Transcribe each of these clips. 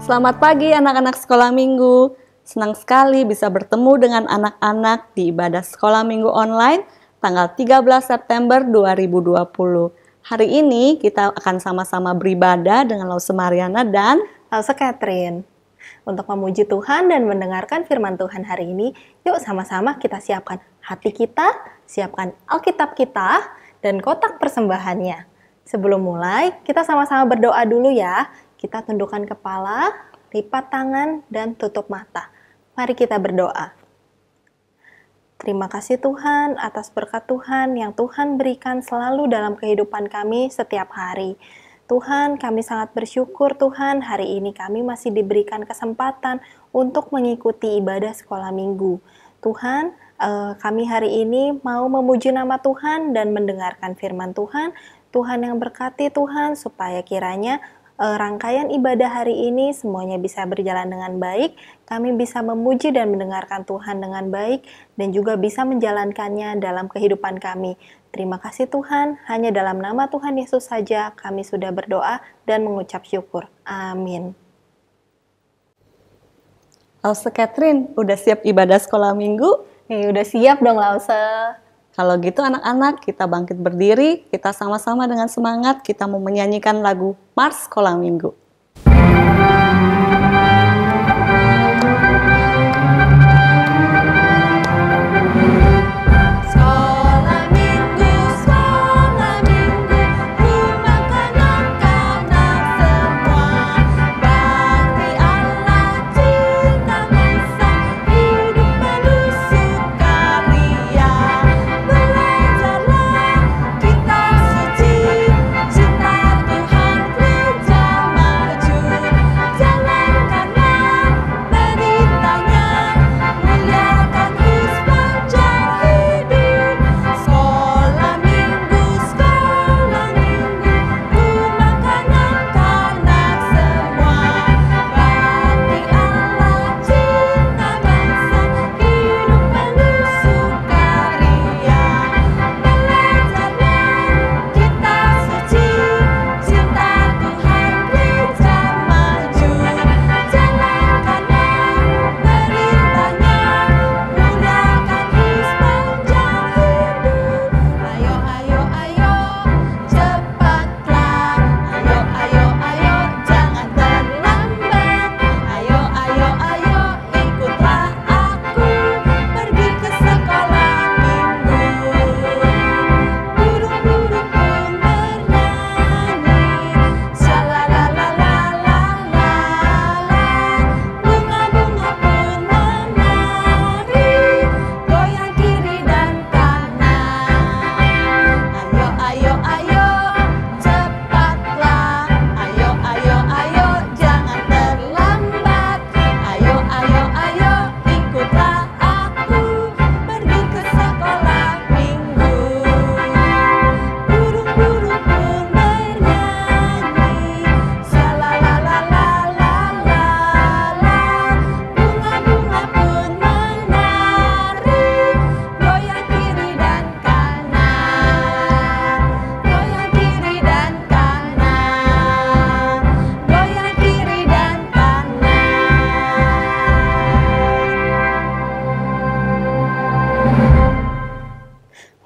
Selamat pagi anak-anak sekolah minggu. Senang sekali bisa bertemu dengan anak-anak di ibadah sekolah minggu online tanggal 13 September 2020. Hari ini kita akan sama-sama beribadah dengan Lause Mariana dan Lause Catherine. Untuk memuji Tuhan dan mendengarkan firman Tuhan hari ini, yuk sama-sama kita siapkan hati kita, siapkan Alkitab kita, dan kotak persembahannya. Sebelum mulai, kita sama-sama berdoa dulu ya. Kita tundukkan kepala, lipat tangan, dan tutup mata. Mari kita berdoa. Terima kasih Tuhan atas berkat Tuhan yang Tuhan berikan selalu dalam kehidupan kami setiap hari. Tuhan, kami sangat bersyukur Tuhan hari ini kami masih diberikan kesempatan untuk mengikuti ibadah sekolah minggu. Tuhan, kami hari ini mau memuji nama Tuhan dan mendengarkan firman Tuhan. Tuhan yang berkati Tuhan supaya kiranya rangkaian ibadah hari ini semuanya bisa berjalan dengan baik, kami bisa memuji dan mendengarkan Tuhan dengan baik, dan juga bisa menjalankannya dalam kehidupan kami. Terima kasih Tuhan, hanya dalam nama Tuhan Yesus saja kami sudah berdoa dan mengucap syukur. Amin. Lause Catherine, udah siap ibadah sekolah minggu? Udah siap dong Lause. Kalau gitu anak-anak, kita bangkit berdiri, kita sama-sama dengan semangat, kita mau menyanyikan lagu Mars Sekolah Minggu.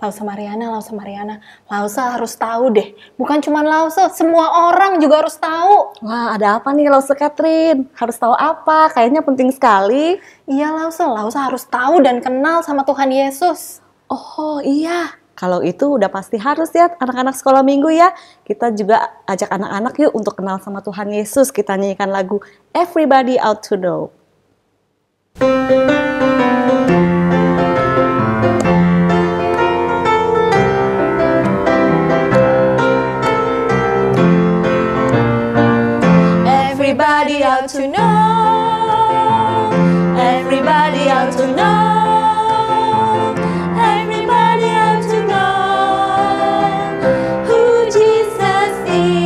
Lause Mariana, Lause harus tahu deh. Bukan cuma Lause, semua orang juga harus tahu. Wah, ada apa nih Lause Catherine? Harus tahu apa? Kayaknya penting sekali. Iya Lause harus tahu dan kenal sama Tuhan Yesus. Oh iya, kalau itu udah pasti harus ya anak-anak sekolah minggu ya. Kita juga ajak anak-anak yuk untuk kenal sama Tuhan Yesus. Kita nyanyikan lagu Everybody Ought to Know. Everybody ought to know. Everybody ought to know. Everybody ought to know who Jesus is.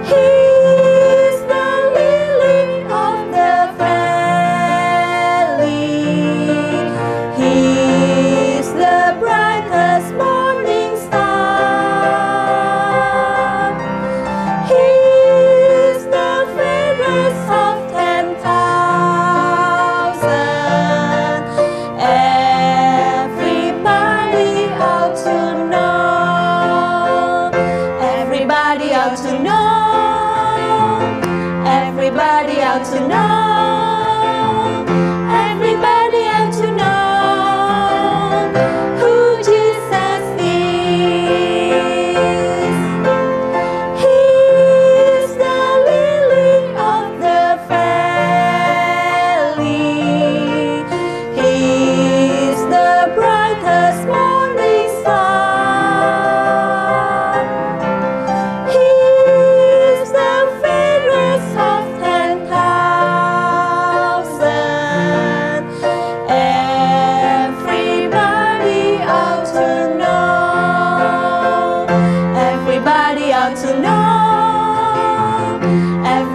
He's the lily of the valley. He's the brightest morning star. He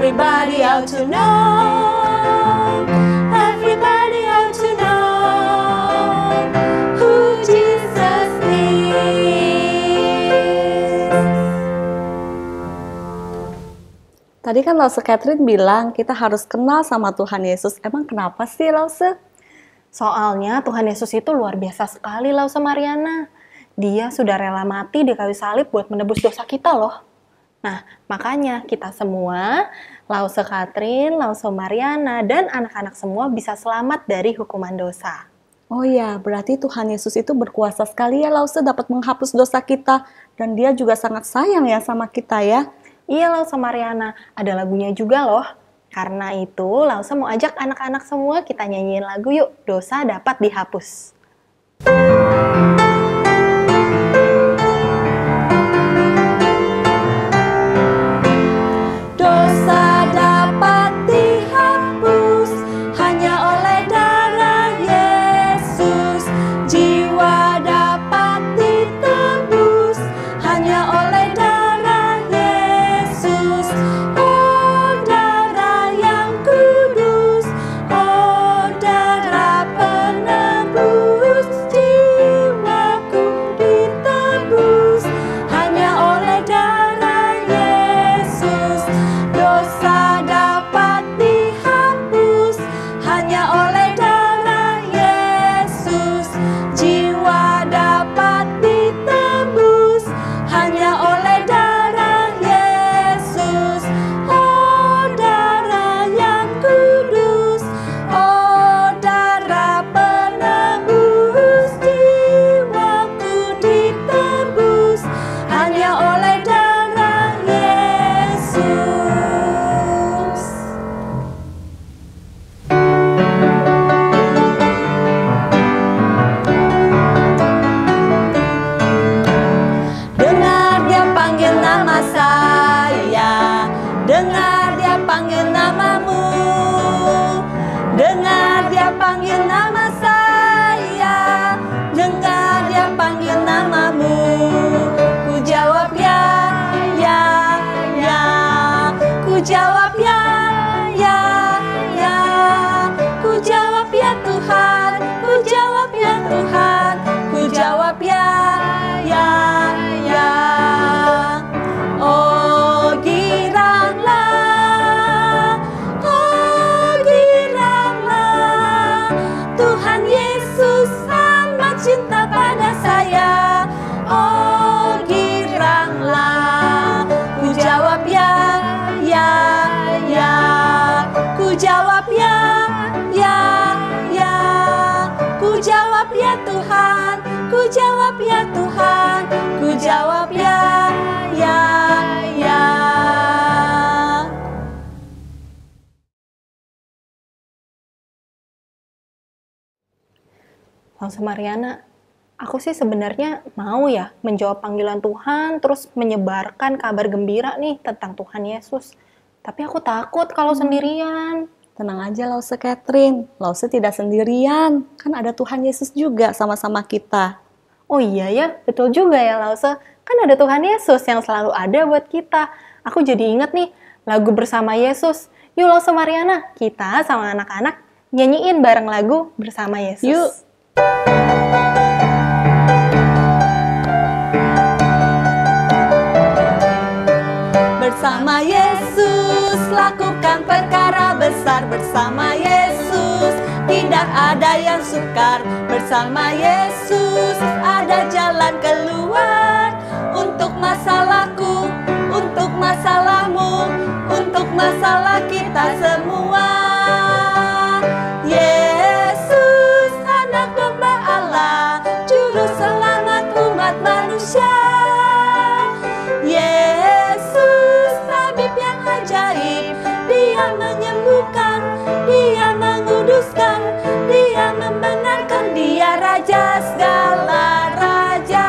Everybody ought to know. Everybody ought to know who Jesus is. Tadi kan Lause Catherine bilang kita harus kenal sama Tuhan Yesus. Emang kenapa sih, Lause? Soalnya Tuhan Yesus itu luar biasa sekali, Lause Mariana. Dia sudah rela mati di kayu salib buat menebus dosa kita loh. Nah, makanya kita semua, Lause Catherine, Lause Mariana, dan anak-anak semua bisa selamat dari hukuman dosa. Oh iya, berarti Tuhan Yesus itu berkuasa sekali ya, Lause, dapat menghapus dosa kita. Dan dia juga sangat sayang ya sama kita ya. Iya, Lause Mariana, ada lagunya juga loh. Karena itu, Lause mau ajak anak-anak semua kita nyanyiin lagu yuk, Dosa Dapat Dihapus. Dosa dapat dihapus hanya oleh darah Yesus. Jiwa dapat ditebus hanya oleh darah Yesus. Oh darah yang kudus, oh darah penebus. Jiwaku ditebus hanya oleh darah Yesus. Dosa dapat dihapus hanya oleh darah Yesus. Jiwa dapat ditebus hanya oleh darah Yesus. Oh darah yang kudus, oh darah penebus. Jiwaku ditebus hanya oleh darah Yesus. Dengar dia panggil nama saya, dengar dia panggil namamu. Dengar dia panggil nama saya, dengar dia panggil namamu. Ku jawab ya, ya, ya. Ku jawab ya, ya, ya. Ku jawab ya Tuhan, ku jawab ya Tuhan. Ku jawab ya, ya, ya. Oh giranglah, Tuhan Yesus amat cinta pada saya. Oh giranglah, ku jawab ya, ya, ya. Ku jawab ya, ya, ya. Ku jawab ya Tuhan, ku jawab ya Tuhan. Ku jawab ya, ya, ya. Lause Mariana, aku sih sebenarnya mau ya menjawab panggilan Tuhan, terus menyebarkan kabar gembira nih tentang Tuhan Yesus. Tapi aku takut kalau sendirian. Tenang aja Lause Catherine, Lause tidak sendirian. Kan ada Tuhan Yesus juga sama-sama kita. Oh iya ya, betul juga ya Lause. Kan ada Tuhan Yesus yang selalu ada buat kita. Aku jadi inget nih lagu Bersama Yesus. Yuk Lause Mariana, kita sama anak-anak nyanyiin bareng lagu Bersama Yesus. Yuk. Bersama Yesus lakukan perkara besar. Bersama Yesus tidak ada yang sukar. Bersama Yesus ada jalan keluar. Untuk masalahku, untuk masalahmu, untuk masalah kita semua. Yesus anak domba Allah, juru selamat umat manusia. Yesus tabib yang ajaib, dia menyembuhkan, dia menguduskan, dia membenarkan, dia raja segala raja.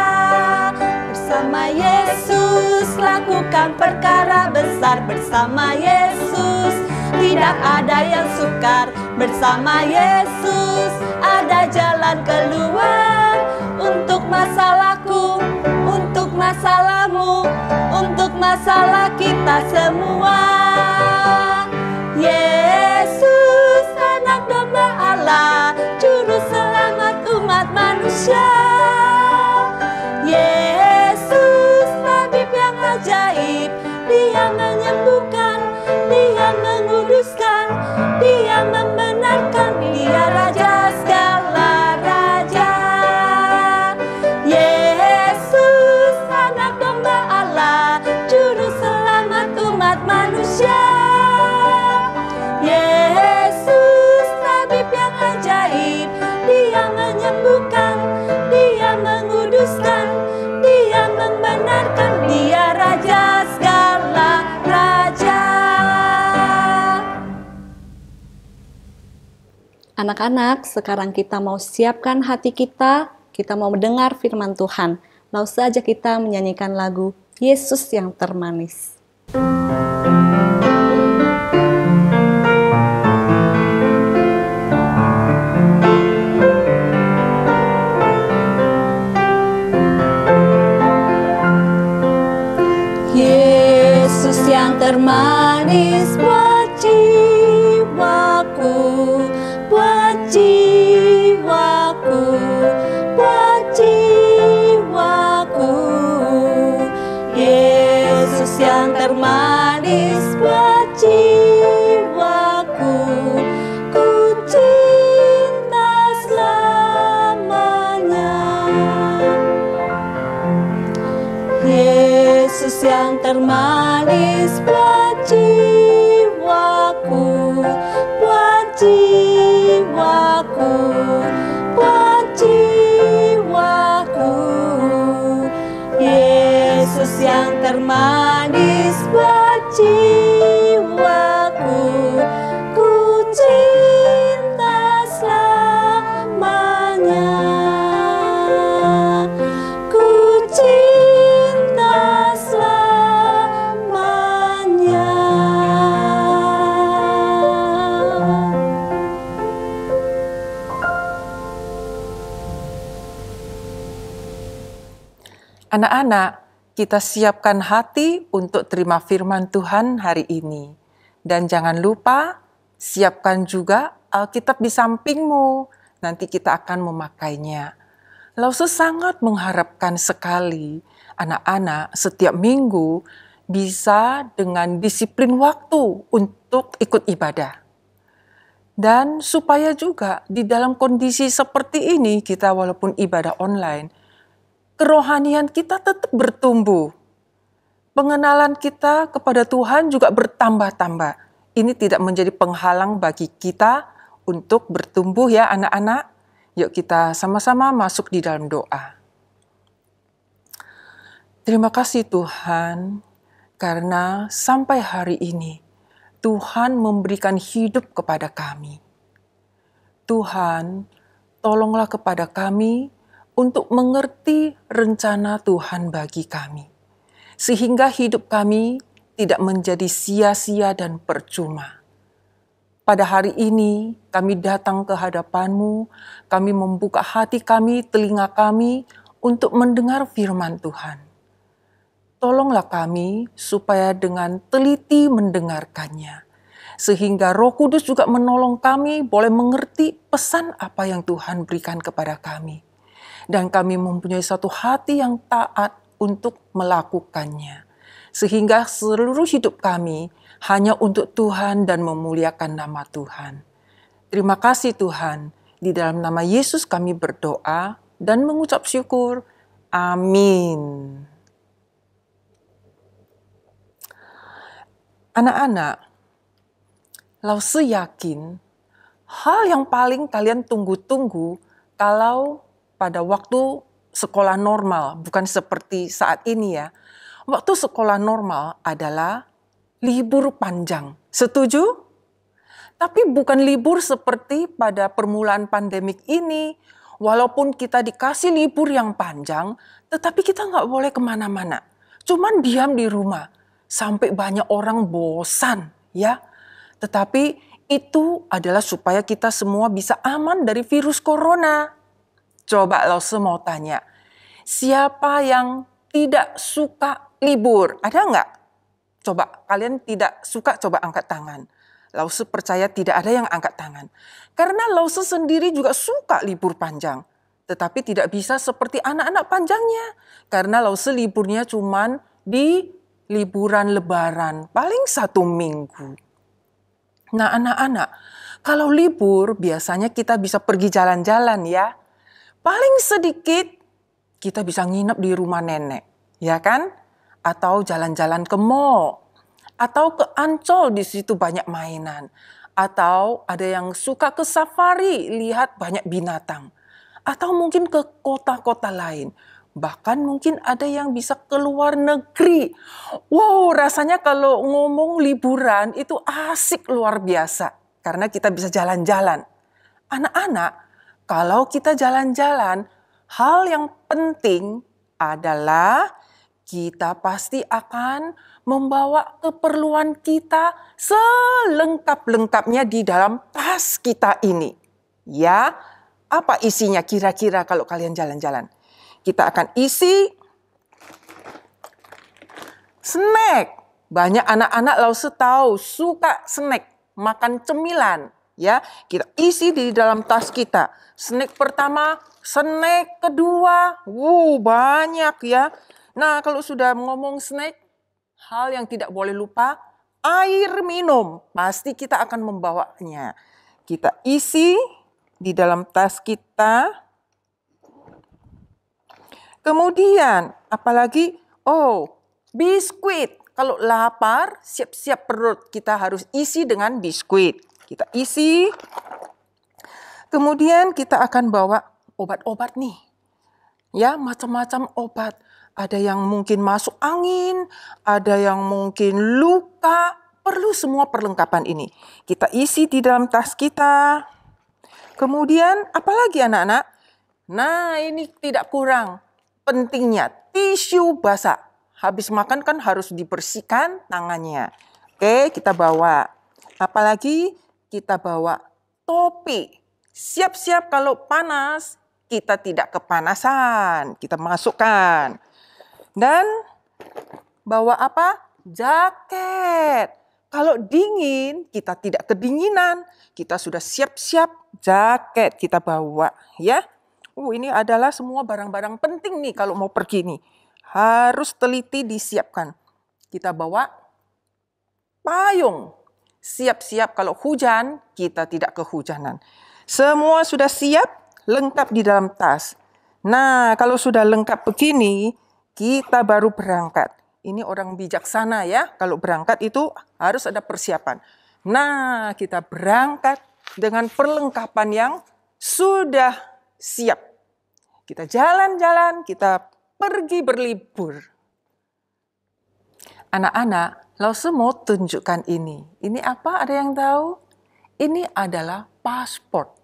Bersama Yesus lakukan perkara besar. Bersama Yesus tidak ada yang sukar. Bersama Yesus ada jalan keluar. Untuk masalahku, untuk masalahmu, untuk masalah kita semua. Dia membenarkan, Dia Raja segala raja. Anak-anak, sekarang kita mau siapkan hati kita mau mendengar firman Tuhan. Lalu saja kita menyanyikan lagu Yesus yang termanis. Yesus yang termanis buat jiwaku, buat jiwaku, buat jiwaku. Yesus yang termanis buat jiwaku, ku cinta selamanya. Yesus yang termanis buat jiwaku, buat jiwaku, buat jiwaku. Yesus yang termanis buat jiwaku, ku cinta selamanya. Ku cinta selamanya. Anak-anak, kita siapkan hati untuk terima firman Tuhan hari ini. Dan jangan lupa, siapkan juga Alkitab di sampingmu. Nanti kita akan memakainya. Lause sangat mengharapkan sekali anak-anak setiap minggu bisa dengan disiplin waktu untuk ikut ibadah. Dan supaya juga di dalam kondisi seperti ini kita walaupun ibadah online, kerohanian kita tetap bertumbuh. Pengenalan kita kepada Tuhan juga bertambah-tambah. Ini tidak menjadi penghalang bagi kita untuk bertumbuh ya anak-anak. Yuk kita sama-sama masuk di dalam doa. Terima kasih Tuhan, karena sampai hari ini Tuhan memberikan hidup kepada kami. Tuhan, tolonglah kepada kami untuk mengerti rencana Tuhan bagi kami, sehingga hidup kami tidak menjadi sia-sia dan percuma. Pada hari ini, kami datang ke hadapan-Mu, kami membuka hati kami, telinga kami, untuk mendengar firman Tuhan. Tolonglah kami supaya dengan teliti mendengarkannya, sehingga Roh Kudus juga menolong kami boleh mengerti pesan apa yang Tuhan berikan kepada kami. Dan kami mempunyai satu hati yang taat untuk melakukannya. Sehingga seluruh hidup kami hanya untuk Tuhan dan memuliakan nama Tuhan. Terima kasih Tuhan. Di dalam nama Yesus kami berdoa dan mengucap syukur. Amin. Anak-anak, Lause yakin hal yang paling kalian tunggu-tunggu kalau pada waktu sekolah normal, bukan seperti saat ini ya. Waktu sekolah normal adalah libur panjang. Setuju? Tapi bukan libur seperti pada permulaan pandemik ini. Walaupun kita dikasih libur yang panjang, tetapi kita nggak boleh kemana-mana. Cuman diam di rumah. Sampai banyak orang bosan ya. Tetapi itu adalah supaya kita semua bisa aman dari virus corona. Coba Lause mau tanya, siapa yang tidak suka libur? Ada nggak? Coba kalian tidak suka, coba angkat tangan. Lause percaya tidak ada yang angkat tangan. Karena Lause sendiri juga suka libur panjang. Tetapi tidak bisa seperti anak-anak panjangnya. Karena Lause liburnya cuman di liburan lebaran, paling 1 minggu. Nah anak-anak, kalau libur biasanya kita bisa pergi jalan-jalan ya. Paling sedikit kita bisa nginep di rumah nenek, ya kan? Atau jalan-jalan ke mall, atau ke Ancol, di situ banyak mainan. Atau ada yang suka ke safari, lihat banyak binatang. Atau mungkin ke kota-kota lain. Bahkan mungkin ada yang bisa ke luar negeri. Wow, rasanya kalau ngomong liburan itu asik luar biasa. Karena kita bisa jalan-jalan. Anak-anak, kalau kita jalan-jalan, hal yang penting adalah kita pasti akan membawa keperluan kita selengkap-lengkapnya di dalam tas kita ini. Ya, apa isinya kira-kira kalau kalian jalan-jalan? Kita akan isi snack. Banyak anak-anak Lause tahu suka snack, makan cemilan. Ya, kita isi di dalam tas kita. Snack pertama, snack kedua, banyak ya. Nah, kalau sudah ngomong snack, hal yang tidak boleh lupa, air minum. Pasti kita akan membawanya. Kita isi di dalam tas kita. Kemudian, apalagi, biskuit. Kalau lapar, siap-siap perut. Kita harus isi dengan biskuit. Kita isi. Kemudian kita akan bawa obat-obat nih. Ya, macam-macam obat. Ada yang mungkin masuk angin, ada yang mungkin luka. Perlu semua perlengkapan ini. Kita isi di dalam tas kita. Kemudian, apalagi anak-anak? Nah, ini tidak kurang. Pentingnya tisu basah. Habis makan kan harus dibersihkan tangannya. Oke, kita bawa. Apalagi kita bawa topi. Siap-siap kalau panas, kita tidak kepanasan. Kita masukkan. Dan bawa apa? Jaket. Kalau dingin, kita tidak kedinginan. Kita sudah siap-siap jaket kita bawa. Ya. Ini adalah semua barang-barang penting nih kalau mau pergi nih. Harus teliti disiapkan. Kita bawa payung. Siap-siap kalau hujan, kita tidak kehujanan. Semua sudah siap, lengkap di dalam tas. Nah, kalau sudah lengkap begini, kita baru berangkat. Ini orang bijaksana ya, kalau berangkat itu harus ada persiapan. Nah, kita berangkat dengan perlengkapan yang sudah siap. Kita jalan-jalan, kita pergi berlibur. Anak-anak, Lause mau tunjukkan ini. Ini apa? Ada yang tahu? Ini adalah paspor.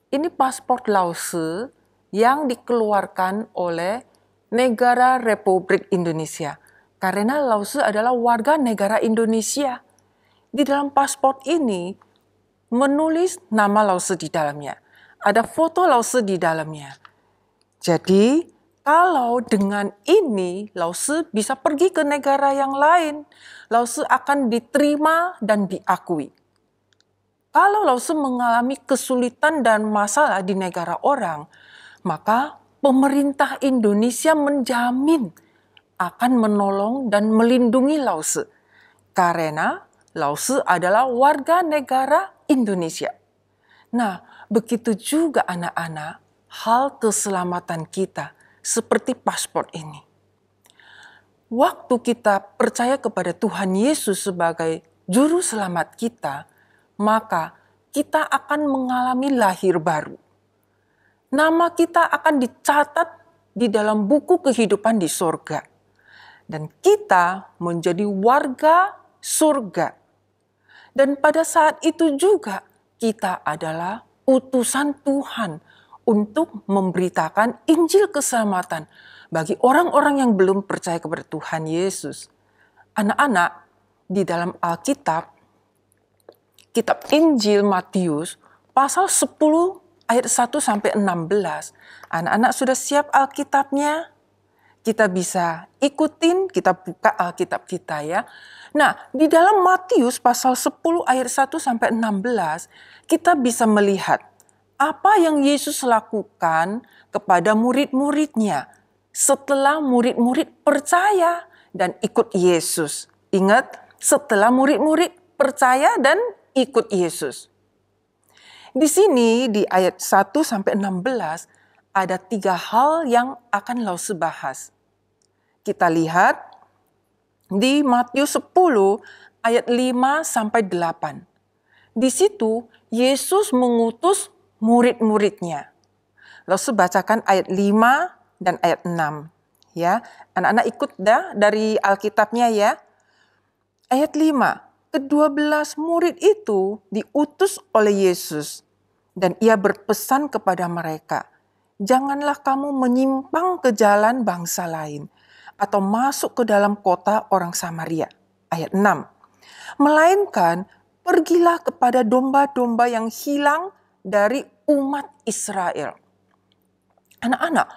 Ini paspor Lause yang dikeluarkan oleh Negara Republik Indonesia. Karena Lause adalah warga negara Indonesia. Di dalam paspor ini menulis nama Lause di dalamnya. Ada foto Lause di dalamnya. Jadi, kalau dengan ini, Lause bisa pergi ke negara yang lain. Lause akan diterima dan diakui. Kalau Lause mengalami kesulitan dan masalah di negara orang, maka pemerintah Indonesia menjamin akan menolong dan melindungi Lause. Karena Lause adalah warga negara Indonesia. Nah, begitu juga anak-anak, hal keselamatan kita seperti paspor ini. Waktu kita percaya kepada Tuhan Yesus sebagai juru selamat kita, maka kita akan mengalami lahir baru. Nama kita akan dicatat di dalam buku kehidupan di surga. Dan kita menjadi warga surga. Dan pada saat itu juga kita adalah utusan Tuhan untuk memberitakan Injil keselamatan bagi orang-orang yang belum percaya kepada Tuhan Yesus. Anak-anak, di dalam Alkitab, kitab Injil Matius, pasal 10 ayat 1 sampai 16. Anak-anak sudah siap Alkitabnya? Kita bisa ikutin, kita buka Alkitab kita ya. Nah, di dalam Matius pasal 10 ayat 1 sampai 16, kita bisa melihat apa yang Yesus lakukan kepada murid-muridnya setelah murid-murid percaya dan ikut Yesus. Ingat, setelah murid-murid percaya dan ikut Yesus. Di sini di ayat 1 sampai 16 ada 3 hal yang akan Lause bahas. Kita lihat di Matius 10 ayat 5 sampai 8. Di situ Yesus mengutus murid-muridnya. Lause bacakan ayat 5 dan ayat 6. Ya, anak-anak ikut dah dari Alkitabnya ya. Ayat 5, ke-12 murid itu diutus oleh Yesus dan ia berpesan kepada mereka, janganlah kamu menyimpang ke jalan bangsa lain atau masuk ke dalam kota orang Samaria. Ayat 6, melainkan pergilah kepada domba-domba yang hilang dari umat Israel. Anak-anak,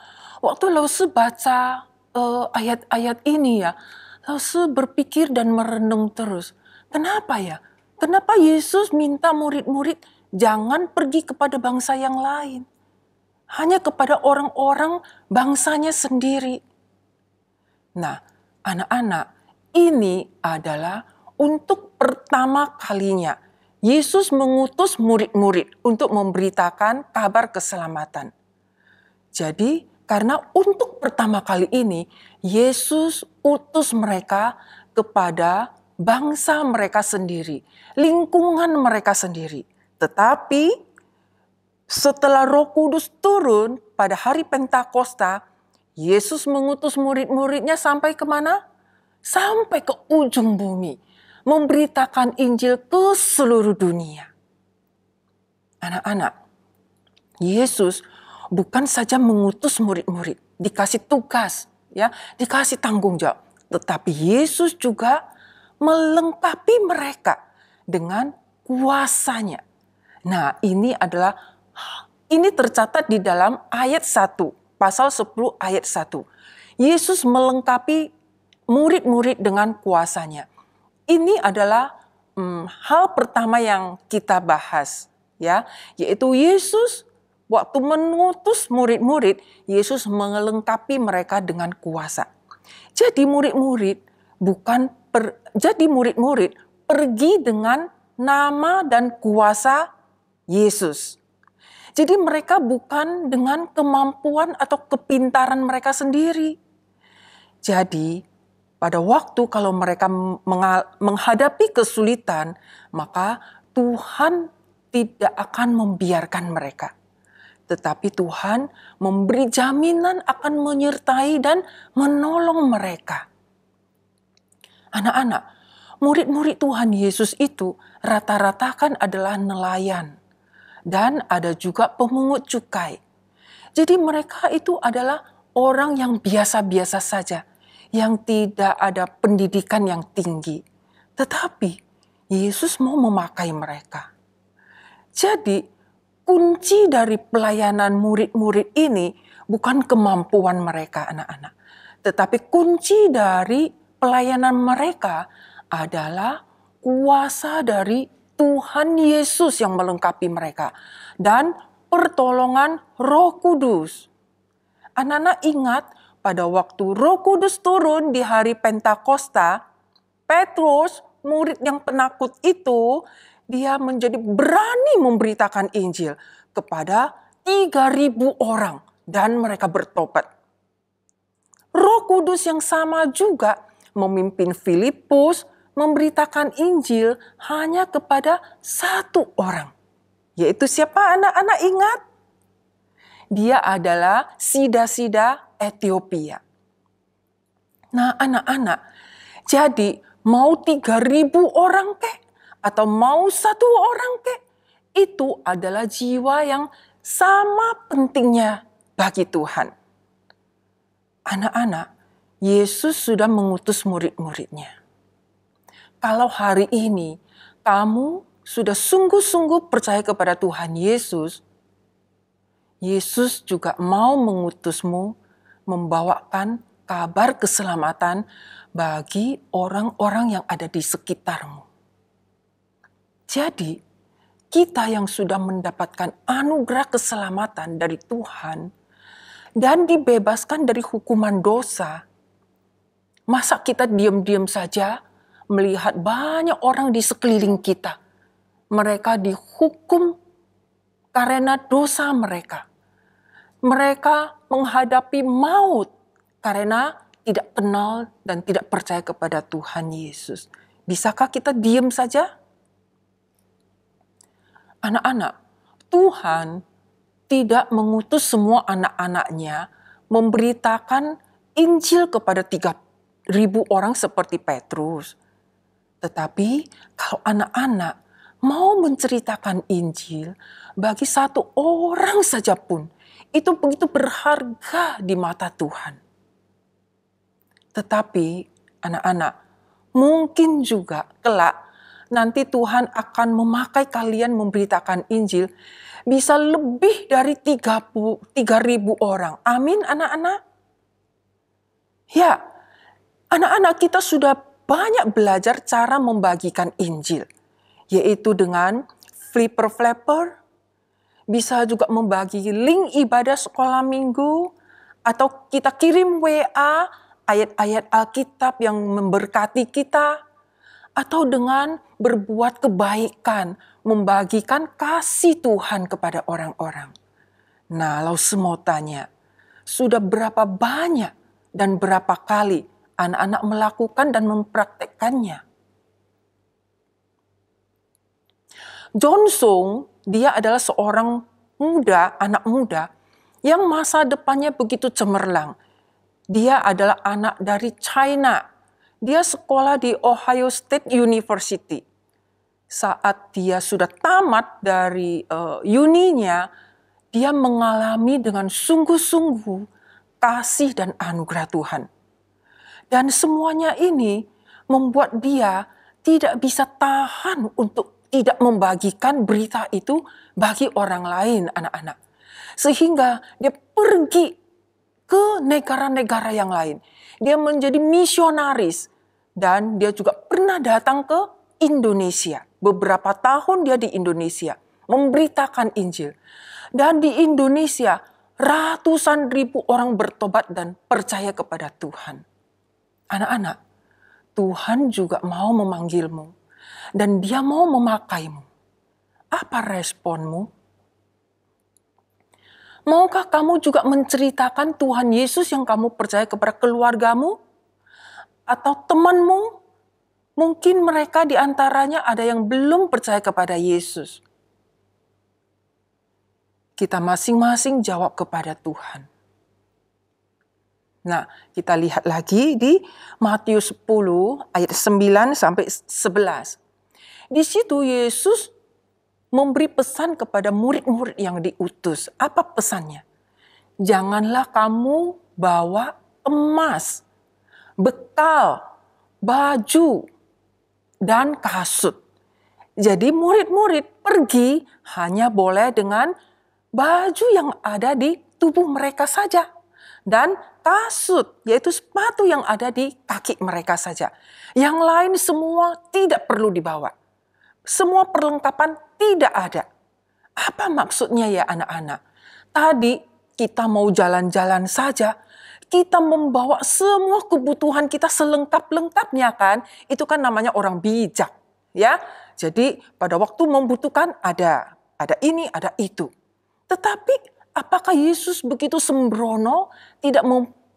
waktu Lause baca ayat-ayat ini ya, Lause berpikir dan merenung terus. Kenapa ya? Kenapa Yesus minta murid-murid jangan pergi kepada bangsa yang lain? Hanya kepada orang-orang bangsanya sendiri. Nah, anak-anak, ini adalah untuk pertama kalinya Yesus mengutus murid-murid untuk memberitakan kabar keselamatan. Jadi, karena untuk pertama kali ini, Yesus utus mereka kepada bangsa mereka sendiri, lingkungan mereka sendiri. Tetapi, setelah Roh Kudus turun pada hari Pentakosta, Yesus mengutus murid-muridnya sampai kemana? Sampai ke ujung bumi, memberitakan Injil ke seluruh dunia. Anak-anak, Yesus bukan saja mengutus murid-murid, dikasih tugas, ya, dikasih tanggung jawab, tetapi Yesus juga melengkapi mereka dengan kuasanya. Nah, ini tercatat di dalam ayat 1, pasal 10 ayat 1. Yesus melengkapi murid-murid dengan kuasanya. Ini adalah hal pertama yang kita bahas, ya, yaitu Yesus waktu mengutus murid-murid, Yesus melengkapi mereka dengan kuasa. Jadi murid-murid pergi dengan nama dan kuasa Yesus. Jadi mereka bukan dengan kemampuan atau kepintaran mereka sendiri. Jadi pada waktu kalau mereka menghadapi kesulitan, maka Tuhan tidak akan membiarkan mereka. Tetapi Tuhan memberi jaminan akan menyertai dan menolong mereka. Anak-anak, murid-murid Tuhan Yesus itu rata-rata kan adalah nelayan. Dan ada juga pemungut cukai. Jadi mereka itu adalah orang yang biasa-biasa saja, yang tidak ada pendidikan yang tinggi. Tetapi Yesus mau memakai mereka. Jadi kunci dari pelayanan murid-murid ini bukan kemampuan mereka, anak-anak. Tetapi kunci dari pelayanan mereka adalah kuasa dari Tuhan Yesus yang melengkapi mereka. Dan pertolongan Roh Kudus. Anak-anak ingat pada waktu Roh Kudus turun di hari Pentakosta, Petrus, murid yang penakut itu, dia menjadi berani memberitakan Injil kepada 3.000 orang dan mereka bertobat. Roh Kudus yang sama juga memimpin Filipus memberitakan Injil hanya kepada 1 orang. Yaitu siapa anak-anak ingat? Dia adalah Sida-Sida Ethiopia. Nah anak-anak, jadi mau 3.000 orang kek, atau mau 1 orang kek, itu adalah jiwa yang sama pentingnya bagi Tuhan. Anak-anak, Yesus sudah mengutus murid-muridnya. Kalau hari ini kamu sudah sungguh-sungguh percaya kepada Tuhan Yesus, Yesus juga mau mengutusmu membawakan kabar keselamatan bagi orang-orang yang ada di sekitarmu. Jadi, kita yang sudah mendapatkan anugerah keselamatan dari Tuhan dan dibebaskan dari hukuman dosa, masa kita diam-diam saja melihat banyak orang di sekeliling kita, mereka dihukum karena dosa mereka. Mereka menghadapi maut karena tidak kenal dan tidak percaya kepada Tuhan Yesus. Bisakah kita diam saja? Anak-anak, Tuhan tidak mengutus semua anak-anaknya memberitakan Injil kepada 3.000 orang seperti Petrus. Tetapi kalau anak-anak mau menceritakan Injil bagi satu orang saja pun, itu begitu berharga di mata Tuhan. Tetapi anak-anak, mungkin juga kelak nanti Tuhan akan memakai kalian memberitakan Injil bisa lebih dari 3.000 orang. Amin anak-anak? Ya, anak-anak kita sudah banyak belajar cara membagikan Injil. Yaitu dengan flipper, bisa juga membagi link ibadah sekolah minggu, atau kita kirim WA ayat-ayat Alkitab yang memberkati kita, atau dengan berbuat kebaikan, membagikan kasih Tuhan kepada orang-orang. Nah, lalu semua tanya, sudah berapa banyak dan berapa kali anak-anak melakukan dan mempraktekkannya? John Sung, dia adalah seorang anak muda, yang masa depannya begitu cemerlang. Dia adalah anak dari China. Dia sekolah di Ohio State University. Saat dia sudah tamat dari uninya, dia mengalami dengan sungguh-sungguh kasih dan anugerah Tuhan. Dan semuanya ini membuat dia tidak bisa tahan untuk tidak membagikan berita itu bagi orang lain, anak-anak. Sehingga dia pergi ke negara-negara yang lain. Dia menjadi misionaris. Dan dia juga pernah datang ke Indonesia. Beberapa tahun dia di Indonesia memberitakan Injil. Dan di Indonesia ratusan ribu orang bertobat dan percaya kepada Tuhan. Anak-anak, Tuhan juga mau memanggilmu. Dan dia mau memakaimu. Apa responmu? Maukah kamu juga menceritakan Tuhan Yesus yang kamu percaya kepada keluargamu? Atau temanmu? Mungkin mereka di antaranya ada yang belum percaya kepada Yesus. Kita masing-masing jawab kepada Tuhan. Nah, kita lihat lagi di Matius 10 ayat 9 sampai 11. Di situ Yesus memberi pesan kepada murid-murid yang diutus. Apa pesannya? Janganlah kamu bawa emas, bekal, baju, dan kasut. Jadi murid-murid pergi hanya boleh dengan baju yang ada di tubuh mereka saja. Dan kasut, yaitu sepatu yang ada di kaki mereka saja. Yang lain semua tidak perlu dibawa. Semua perlengkapan tidak ada. Apa maksudnya ya anak-anak? Tadi kita mau jalan-jalan saja, kita membawa semua kebutuhan kita selengkap-lengkapnya kan? Itu kan namanya orang bijak, ya. Jadi pada waktu membutuhkan ada ini, ada itu. Tetapi apakah Yesus begitu sembrono,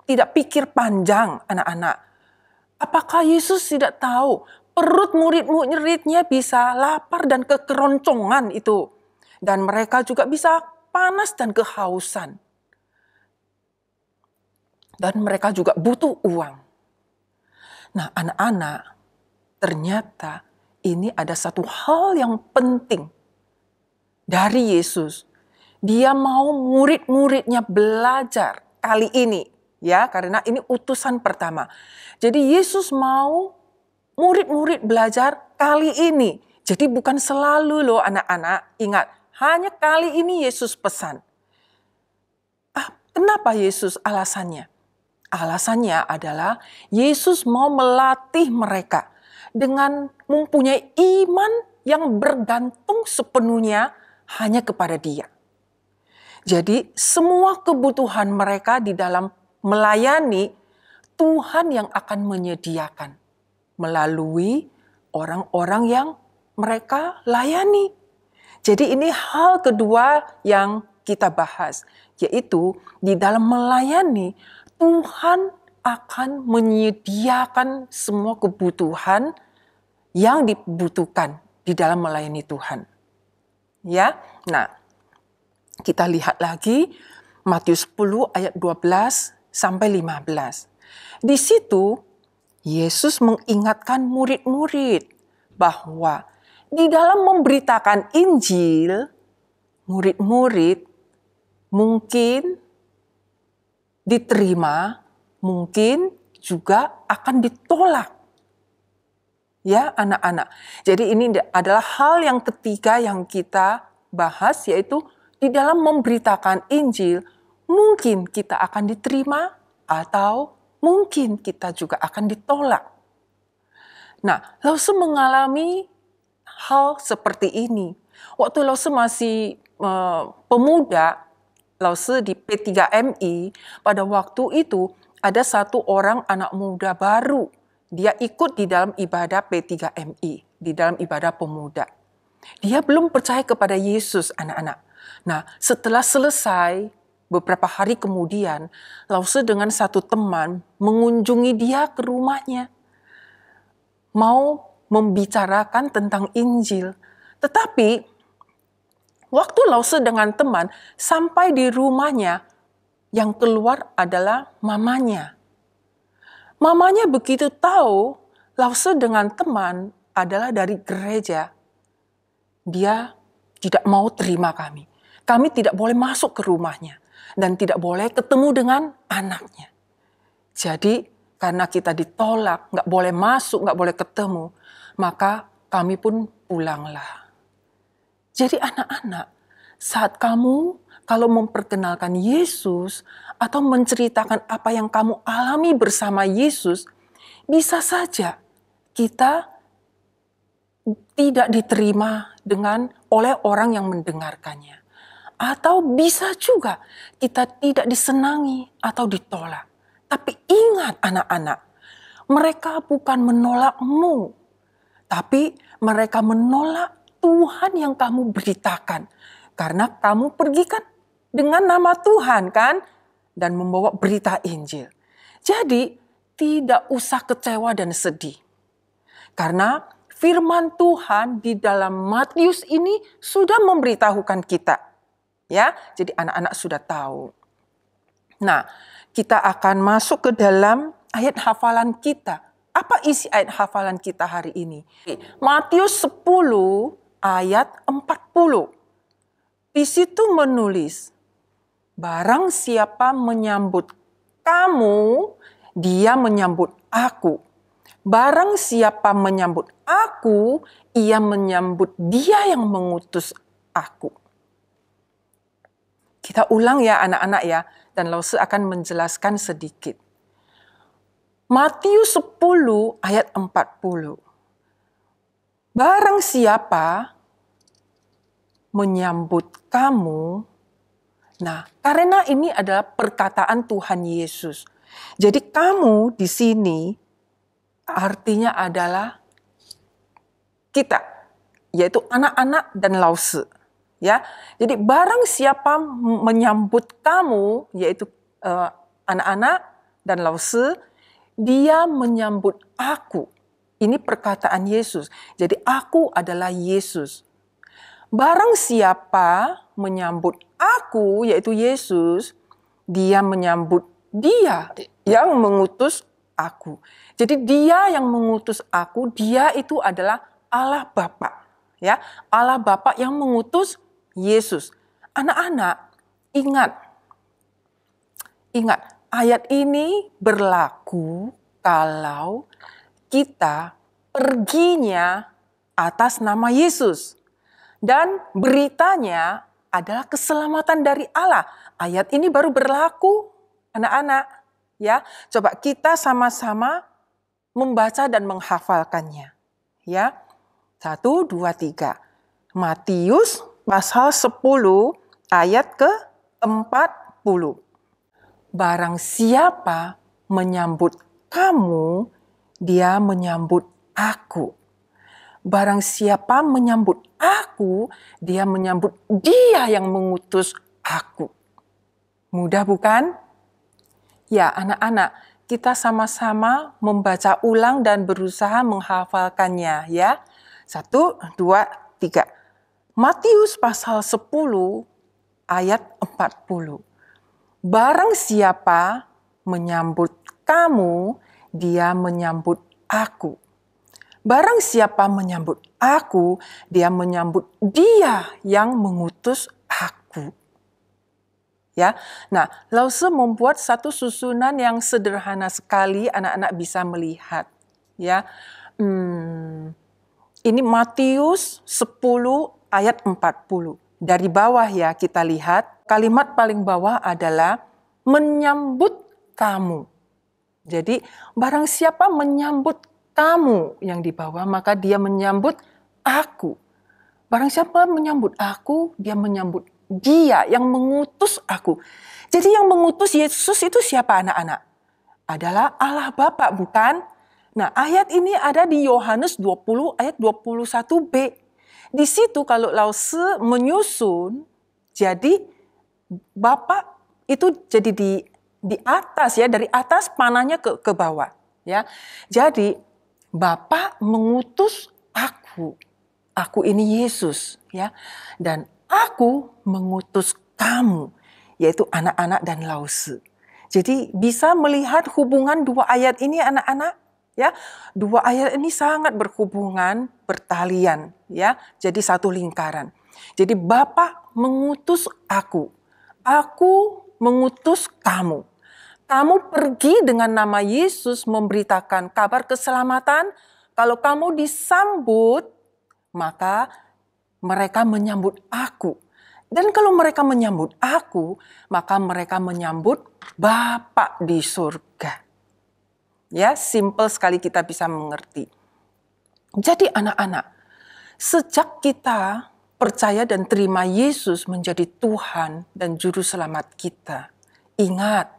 tidak pikir panjang anak-anak? Apakah Yesus tidak tahu perut murid-muridnya bisa lapar dan kekeroncongan itu. Dan mereka juga bisa panas dan kehausan. Dan mereka juga butuh uang. Nah anak-anak, ternyata ini ada satu hal yang penting dari Yesus. Dia mau murid-muridnya belajar kali ini. Ya, karena ini utusan pertama. Jadi Yesus mau murid-murid belajar kali ini. Jadi bukan selalu loh anak-anak. Ingat, hanya kali ini Yesus pesan. Kenapa Yesus alasannya? Alasannya adalah Yesus mau melatih mereka dengan mempunyai iman yang bergantung sepenuhnya hanya kepada Dia. Jadi semua kebutuhan mereka di dalam melayani Tuhan yang akan menyediakan melalui orang-orang yang mereka layani. Jadi ini hal kedua yang kita bahas, yaitu di dalam melayani Tuhan akan menyediakan semua kebutuhan yang dibutuhkan di dalam melayani Tuhan. Ya, nah kita lihat lagi Matius 10 ayat 12 sampai 15. Di situ Yesus mengingatkan murid-murid bahwa di dalam memberitakan Injil, murid-murid mungkin diterima, mungkin juga akan ditolak. Ya, anak-anak. Jadi ini adalah hal yang ketiga yang kita bahas, yaitu di dalam memberitakan Injil, mungkin kita akan diterima atau mungkin kita juga akan ditolak. Nah, Lause mengalami hal seperti ini. Waktu Lause masih pemuda, Lause di P3MI, pada waktu itu ada satu orang anak muda baru. Dia ikut di dalam ibadah P3MI, di dalam ibadah pemuda. Dia belum percaya kepada Yesus, anak-anak. Nah, setelah selesai, beberapa hari kemudian, Lause dengan satu teman mengunjungi dia ke rumahnya. Mau membicarakan tentang Injil. Tetapi, waktu Lause dengan teman sampai di rumahnya, yang keluar adalah mamanya. Mamanya begitu tahu Lause dengan teman adalah dari gereja. Dia tidak mau terima kami. Kami tidak boleh masuk ke rumahnya. Dan tidak boleh ketemu dengan anaknya. Jadi karena kita ditolak, nggak boleh masuk, nggak boleh ketemu, maka kami pun pulanglah. Jadi anak-anak, saat kamu kalau memperkenalkan Yesus atau menceritakan apa yang kamu alami bersama Yesus, bisa saja kita tidak diterima oleh orang yang mendengarkannya. Atau bisa juga kita tidak disenangi atau ditolak. Tapi ingat anak-anak, mereka bukan menolakmu, tapi mereka menolak Tuhan yang kamu beritakan. Karena kamu pergi kan dengan nama Tuhan kan, dan membawa berita Injil. Jadi tidak usah kecewa dan sedih. Karena firman Tuhan di dalam Matius ini sudah memberitahukan kita. Ya, jadi anak-anak sudah tahu. Nah, kita akan masuk ke dalam ayat hafalan kita. Apa isi ayat hafalan kita hari ini? Matius 10 ayat 40. Di situ menulis, barang siapa menyambut kamu, dia menyambut aku. Barang siapa menyambut aku, ia menyambut dia yang mengutus aku. Kita ulang ya anak-anak ya, dan Lause akan menjelaskan sedikit. Matius 10 ayat 40. Barang siapa menyambut kamu, nah karena ini adalah perkataan Tuhan Yesus. Jadi kamu di sini artinya adalah kita, yaitu anak-anak dan Lause. Ya, jadi barang siapa menyambut kamu, yaitu anak-anak dan Lause, dia menyambut aku. Ini perkataan Yesus. Jadi aku adalah Yesus. Barang siapa menyambut aku, yaitu Yesus, dia menyambut dia yang mengutus aku. Jadi dia yang mengutus aku, dia itu adalah Allah Bapa. Ya, Allah Bapa yang mengutus Yesus. Anak-anak, ingat ayat ini berlaku kalau kita perginya atas nama Yesus. Dan beritanya adalah keselamatan dari Allah. Ayat ini baru berlaku, anak-anak. Ya, coba kita sama-sama membaca dan menghafalkannya. Ya, 1, 2, 3. Matius pasal 10 ayat ke-40. Barang siapa menyambut kamu, dia menyambut aku. Barang siapa menyambut aku, dia menyambut dia yang mengutus aku. Mudah bukan? Ya anak-anak, kita sama-sama membaca ulang dan berusaha menghafalkannya ya. 1, 2, 3. Matius pasal 10 ayat 40. Barang siapa menyambut kamu, dia menyambut aku. Barang siapa menyambut aku, dia menyambut dia yang mengutus aku. Ya, nah, Lause membuat satu susunan yang sederhana sekali, anak-anak bisa melihat. Ya, ini Matius 10 ayat 40. Dari bawah ya kita lihat, kalimat paling bawah adalah menyambut kamu. Jadi barang siapa menyambut kamu yang di bawah, maka dia menyambut aku. Barang siapa menyambut aku, dia menyambut dia yang mengutus aku. Jadi yang mengutus Yesus itu siapa anak-anak? Adalah Allah Bapa, bukan? Nah, ayat ini ada di Yohanes 20 ayat 21b. Di situ kalau Lause menyusun, jadi Bapa itu jadi di atas ya, dari atas panahnya ke bawah ya. Jadi Bapa mengutus aku. Aku ini Yesus ya. Dan aku mengutus kamu, yaitu anak-anak dan Lause. Jadi bisa melihat hubungan dua ayat ini anak-anak ya. Dua ayat ini sangat berhubungan, bertalian ya. Jadi satu lingkaran. Jadi Bapa mengutus aku. Aku mengutus kamu. Kamu pergi dengan nama Yesus memberitakan kabar keselamatan. Kalau kamu disambut, maka mereka menyambut aku. Dan kalau mereka menyambut aku, maka mereka menyambut Bapa di surga. Ya, simple sekali kita bisa mengerti. Jadi anak-anak, sejak kita percaya dan terima Yesus menjadi Tuhan dan Juru Selamat kita, ingat,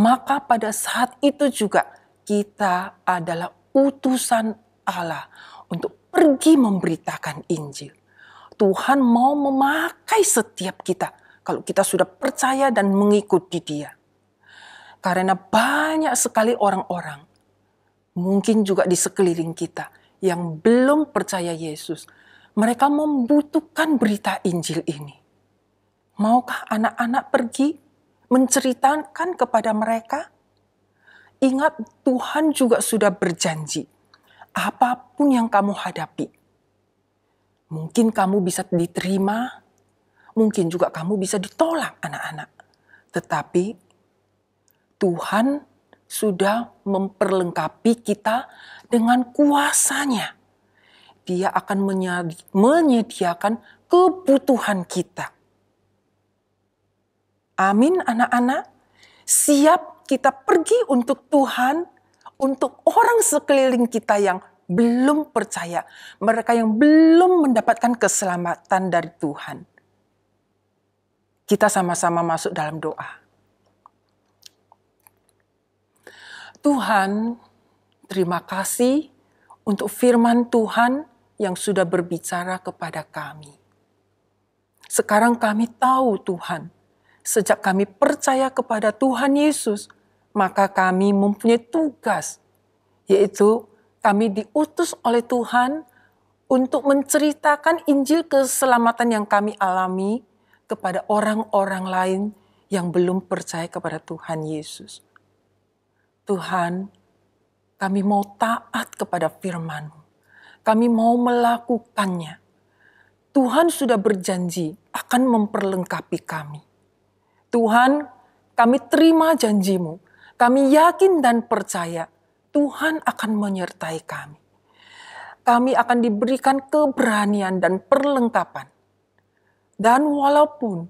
maka pada saat itu juga kita adalah utusan Allah untuk pergi memberitakan Injil. Tuhan mau memakai setiap kita kalau kita sudah percaya dan mengikuti Dia. Karena banyak sekali orang-orang, mungkin juga di sekeliling kita, yang belum percaya Yesus. Mereka membutuhkan berita Injil ini. Maukah anak-anak pergi menceritakan kepada mereka? Ingat, Tuhan juga sudah berjanji, apapun yang kamu hadapi, mungkin kamu bisa diterima, mungkin juga kamu bisa ditolak anak-anak. Tetapi Tuhan sudah memperlengkapi kita dengan kuasa-Nya. Dia akan menyediakan kebutuhan kita. Amin anak-anak. Siap kita pergi untuk Tuhan, untuk orang sekeliling kita yang belum percaya, mereka yang belum mendapatkan keselamatan dari Tuhan. Kita sama-sama masuk dalam doa. Tuhan, terima kasih untuk firman Tuhan yang sudah berbicara kepada kami. Sekarang kami tahu Tuhan, sejak kami percaya kepada Tuhan Yesus, maka kami mempunyai tugas, yaitu kami diutus oleh Tuhan untuk menceritakan Injil keselamatan yang kami alami kepada orang-orang lain yang belum percaya kepada Tuhan Yesus. Tuhan, kami mau taat kepada firman-Mu. Kami mau melakukannya. Tuhan sudah berjanji akan memperlengkapi kami. Tuhan, kami terima janji-Mu. Kami yakin dan percaya Tuhan akan menyertai kami. Kami akan diberikan keberanian dan perlengkapan. Dan walaupun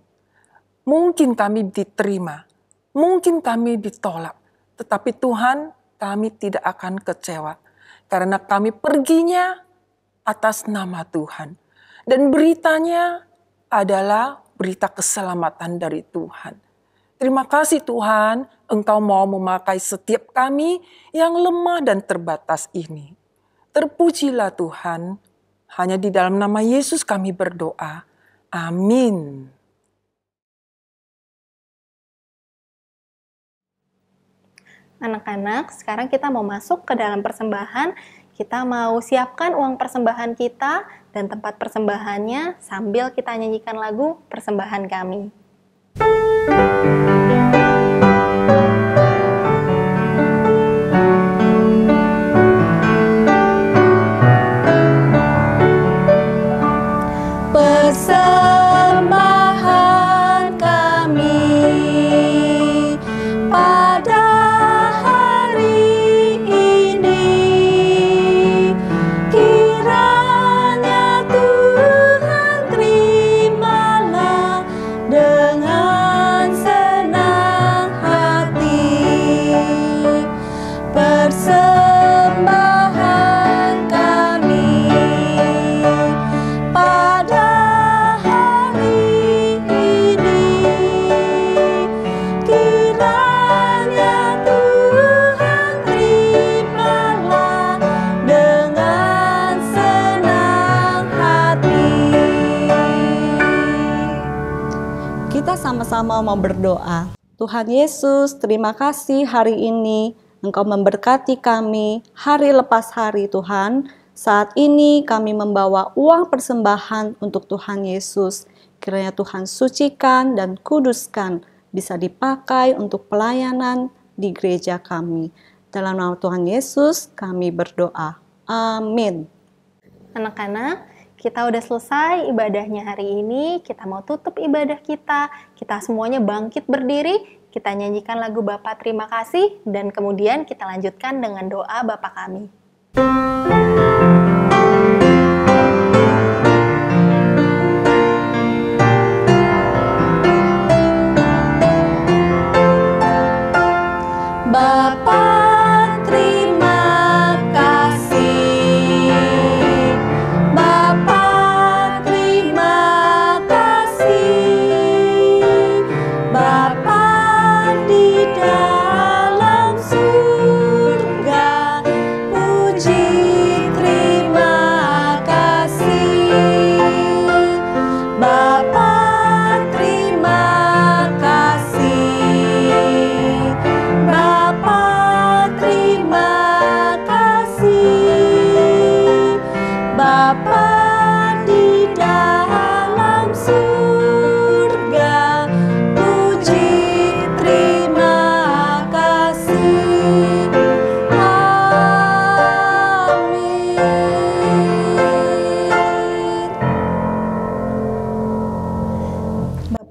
mungkin kami diterima, mungkin kami ditolak, tetapi Tuhan, kami tidak akan kecewa. Karena kami perginya atas nama Tuhan. Dan beritanya adalah berita keselamatan dari Tuhan. Terima kasih Tuhan, Engkau mau memakai setiap kami yang lemah dan terbatas ini. Terpujilah Tuhan, hanya di dalam nama Yesus kami berdoa. Amin. Anak-anak, sekarang kita mau masuk ke dalam persembahan. Kita mau siapkan uang persembahan kita dan tempat persembahannya sambil kita nyanyikan lagu persembahan kami. sama-sama mau berdoa. Tuhan Yesus, terima kasih hari ini Engkau memberkati kami hari lepas hari Tuhan. Saat ini kami membawa uang persembahan untuk Tuhan Yesus. Kiranya Tuhan sucikan dan kuduskan, bisa dipakai untuk pelayanan di gereja kami. Dalam nama Tuhan Yesus kami berdoa. Amin. Anak-anak, kita udah selesai ibadahnya hari ini. Kita mau tutup ibadah kita. Kita semuanya bangkit berdiri. Kita nyanyikan lagu Bapa Terima Kasih. Dan kemudian kita lanjutkan dengan doa Bapa Kami.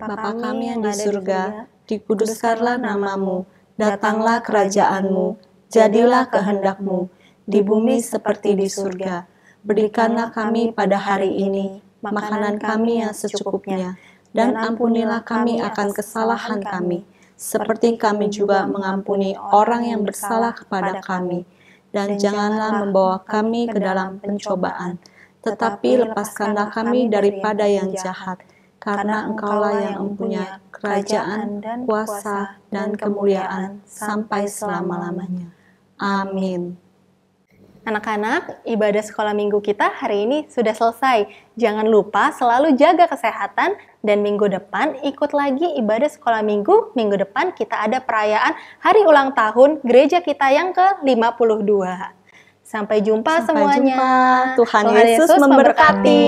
Bapa kami yang di surga, dikuduskanlah namamu, datanglah kerajaanmu, jadilah kehendak-Mu, di bumi seperti di surga. Berikanlah kami pada hari ini makanan kami yang secukupnya, dan ampunilah kami akan kesalahan kami, seperti kami juga mengampuni orang yang bersalah kepada kami. Dan janganlah membawa kami ke dalam pencobaan, tetapi lepaskanlah kami daripada yang jahat. Karena Engkaulah yang mempunyai kerajaan, kuasa, dan kemuliaan sampai selama-lamanya. Amin. Anak-anak, ibadah sekolah minggu kita hari ini sudah selesai. Jangan lupa selalu jaga kesehatan dan minggu depan ikut lagi ibadah sekolah minggu. Minggu depan kita ada perayaan hari ulang tahun gereja kita yang ke-52. Sampai jumpa semuanya. Tuhan Yesus memberkati.